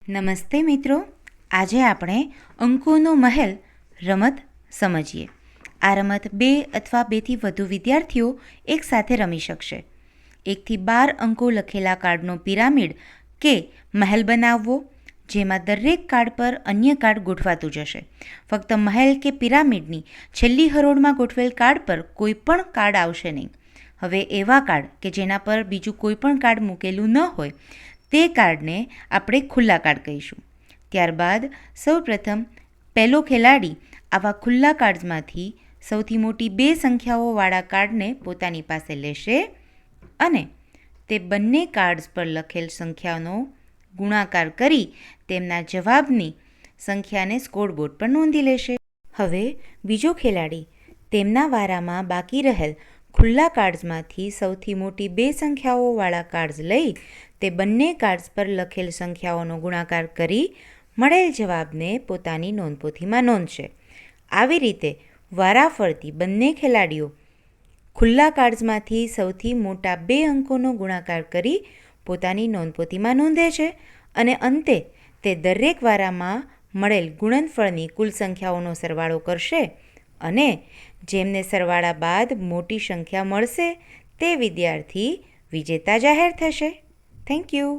નમસ્તે મિત્રો, આજે આપણે અંકોનો મહેલ રમત સમજીએ. આ રમત 2 અથવા 2થી વધુ વિદ્યાર્થીઓ એકસાથે રમી શકશે. 1થી 12 અંકો લખેલા કાર્ડનો પિરામિડ કે મહેલ બનાવવો, જેમાં દરેક કાર્ડ પર અન્ય કાર્ડ ગોઠવાતું જશે. ફક્ત મહેલ કે પિરામિડની છેલ્લી હરોળમાં ગોઠવેલ કાર્ડ પર કોઈ પણ કાર્ડ આવશે નહીં. હવે એવા કાર્ડ કે જેના પર બીજું કોઈ પણ કાર્ડ મૂકેલું ન હોય તે કાર્ડને આપણે ખુલ્લા કાર્ડ કહીશું. ત્યારબાદ સૌપ્રથમ પહેલો ખેલાડી આવા ખુલ્લા કાર્ડ્સમાંથી સૌથી મોટી 2 સંખ્યાઓવાળા કાર્ડને પોતાની પાસે લેશે અને તે બંને કાર્ડ્સ પર લખેલ સંખ્યાનો ગુણાકાર કરી તેમના જવાબની સંખ્યાને સ્કોરબોર્ડ પર નોંધી લેશે. હવે બીજો ખેલાડી તેમના વારામાં બાકી રહેલ ખુલ્લા કાર્ડ્સમાંથી સૌથી મોટી 2 સંખ્યાઓવાળા કાર્ડ્સ લઈ તે બંને કાર્ડ્સ પર લખેલ સંખ્યાઓનો ગુણાકાર કરી મળેલ જવાબને પોતાની નોંધપોથીમાં નોંધશે. આવી રીતે વારાફરતી બંને ખેલાડીઓ ખુલ્લા કાર્ડ્સમાંથી સૌથી મોટા 2 અંકોનો ગુણાકાર કરી પોતાની નોંધપોથીમાં નોંધે છે અને અંતે તે દરેક વારામાં મળેલ ગુણનફળની કુલ સંખ્યાઓનો સરવાળો કરશે અને જેમને સરવાળા બાદ મોટી સંખ્યા મળશે તે વિદ્યાર્થી વિજેતા જાહેર થશે. Thank you.